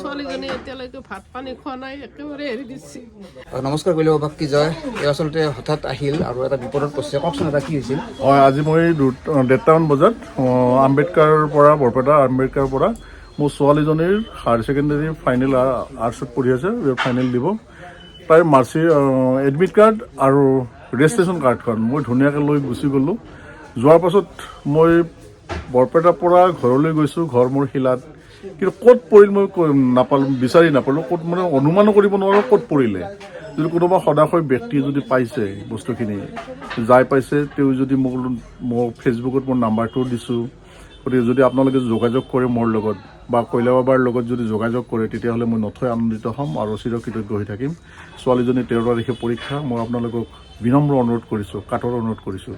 ছোৱালীজনী এতিয়ালৈকে ভাত পানী খোৱা নাই, একেবাৰে এৰি দিছে। নমস্কাৰ কৰিলে বাকি জয়। এই আচলতে হঠাৎ আহিল আৰু এটা বিপদত পৰিছে, কওকচোন এটা কি হৈছিল? হয়, আজি মই 1:30মান বজাত আম্বেদকাৰৰ পৰা বৰপেটা আম্বেদকাৰৰ পৰা মোৰ ছোৱালীজনীৰ হায়াৰ ছেকেণ্ডেৰী ফাইনেল আৰ্টছত পঢ়ি আছে, ফাইনেল দিব। তাইৰ এডমিট কাৰ্ড আৰু ৰেজিষ্ট্ৰেশ্যন কাৰ্ডখন মই ধুনীয়াকৈ লৈ গুচি গ'লোঁ। যোৱাৰ পাছত মই বৰপেটাৰ পৰা ঘৰলৈ গৈছোঁ, ঘৰ মোৰ শিলাত। কিন্তু ক'ত পৰিল মই নাপালোঁ, বিচাৰি নাপালোঁ। ক'ত মানে অনুমানো কৰিব নোৱাৰোঁ ক'ত পৰিলে। যদি কোনোবা সদাশয় ব্যক্তি যদি পাইছে বস্তুখিনি, যাই পাইছে, তেওঁ যদি মোৰ ফেচবুকত মোৰ নাম্বাৰটো দিছোঁ। গতিকে যদি আপোনালোকে যোগাযোগ কৰে মোৰ লগত বা কৈলা বাবাৰ লগত যদি যোগাযোগ কৰে, তেতিয়াহ'লে মই নথৈ আনন্দিত হ'ম আৰু চিৰকৃতজ্ঞ হৈ থাকিম। ছোৱালীজনী 13 তাৰিখে পৰীক্ষা। মই আপোনালোকক বিনম্ৰ অনুৰোধ কৰিছোঁ, কাটৰ অনুৰোধ কৰিছোঁ,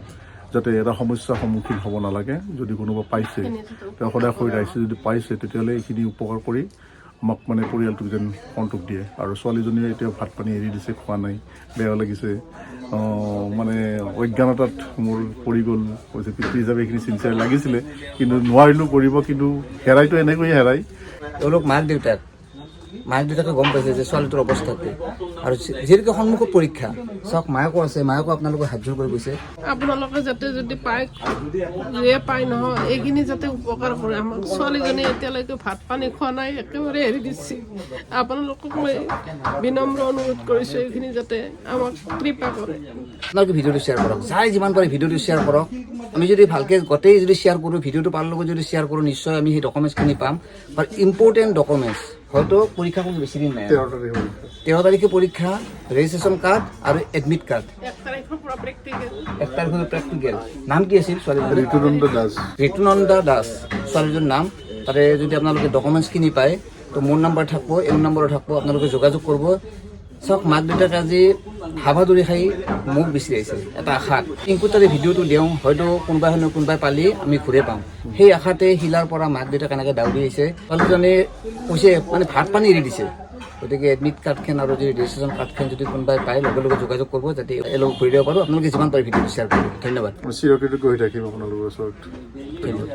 যাতে এটা সমস্যাৰ সন্মুখীন হ'ব নালাগে। যদি কোনোবা পাইছে, তেওঁ সদায় হৈ ৰাইছে, যদি পাইছে তেতিয়াহ'লে এইখিনি উপকাৰ কৰি আমাক মানে পৰিয়ালটোক যেন সন্তোষ দিয়ে। আৰু ছোৱালীজনীয়ে এতিয়া ভাত পানী এৰি দিছে, খোৱা নাই, বেয়া লাগিছে। মানে অজ্ঞানতাত মোৰ পৰি গ'ল। কৈছে পিতৃ হিচাপে এইখিনি চিনচিয়াৰ লাগিছিলে, কিন্তু নোৱাৰিলোঁ কৰিব। কিন্তু হেৰাইতো এনেকৈয়ে হেৰাই। তেওঁলোক মাক দেউতাকে গম পাইছে যে ছোৱালীটোৰ অৱস্থাটো, আৰু যিহেতুকে সন্মুখত পৰীক্ষা, চাওক মায়াকো আছে, মায়াকো আপোনালোকে হাত জোৰ কৰি গৈছে। আপোনালোকে যাতে যদি পায়, যিয়ে পায় নহয়, এইখিনি যাতে উপকাৰ কৰে আমাক। ছোৱালীজনী এতিয়ালৈকে ভাত পানী খোৱা নাই, একেবাৰে এৰি দিছে। আপোনালোকক মই বিনম্ৰ অনুৰোধ কৰিছোঁ, এইখিনি যাতে আমাক কৃপা কৰে। আপোনালোকে ভিডিঅ'টো শ্বেয়াৰ কৰক, যাই যিমান পাৰে ভিডিঅ'টো শ্বেয়াৰ কৰক। আমি যদি ভালকৈ গোটেই যদি শ্বেয়াৰ কৰোঁ, ভিডিঅ'টো পাৰ লগত যদি শ্বেয়াৰ কৰোঁ, নিশ্চয় আমি সেই ডকুমেণ্টছখিনি পাম। আৰু ইম্পৰ্টেণ্ট ডকুমেণ্টছ, হয়তো পৰীক্ষা কোনো বেছি দিন নাই, 13 তাৰিখে পৰীক্ষা, ৰেজিষ্ট্ৰেশ্যন কাৰ্ড আৰু এডমিট কাৰ্ড। 1 তাৰিখৰ পৰা প্ৰেক্টিকেল। 1 তাৰিখৰ প্ৰেক্টিকেল। নাম কি আছিল ছোৱালীজনীৰ? ঋতুনন্দা দাস ছোৱালীজনীৰ নাম। তাতে যদি আপোনালোকে ডকুমেণ্টছখিনি পায়, তো মোৰ নাম্বাৰ থাকিব, এই নম্বৰো থাকিব, আপোনালোকে যোগাযোগ কৰিব। চাওক, মাক দেউতাকে আজি হাবাধুৰি খাই মোক বিচাৰি আহিছে এটা আশাত। পিংকুত তাতে ভিডিঅ'টো দিওঁ, হয়তো কোনোবাই পালি আমি ঘূৰে পাম। সেই আশাতে শিলাৰ পৰা মাক দেউতাক এনেকৈ দাউৰি আহিছে। ছোৱালীজনী কৈছে মানে ভাত পানী এৰি দিছে। গতিকে এডমিট কাৰ্ডখন আৰু যদি ৰেজিষ্ট্ৰেশ্যন কাৰ্ডখন যদি কোনোবাই পায়, লগে লগে যোগাযোগ কৰিব, যাতে এওঁলোক ঘূৰি দিব পাৰোঁ। আপোনালোকে যিমান পাৰে ভিডিঅ'টো শ্বেয়াৰ কৰিব। ধন্যবাদ। চিৰকৃতজ্ঞ হৈ থাকিম আপোনালোকৰ ওচৰত। ধন্যবাদ।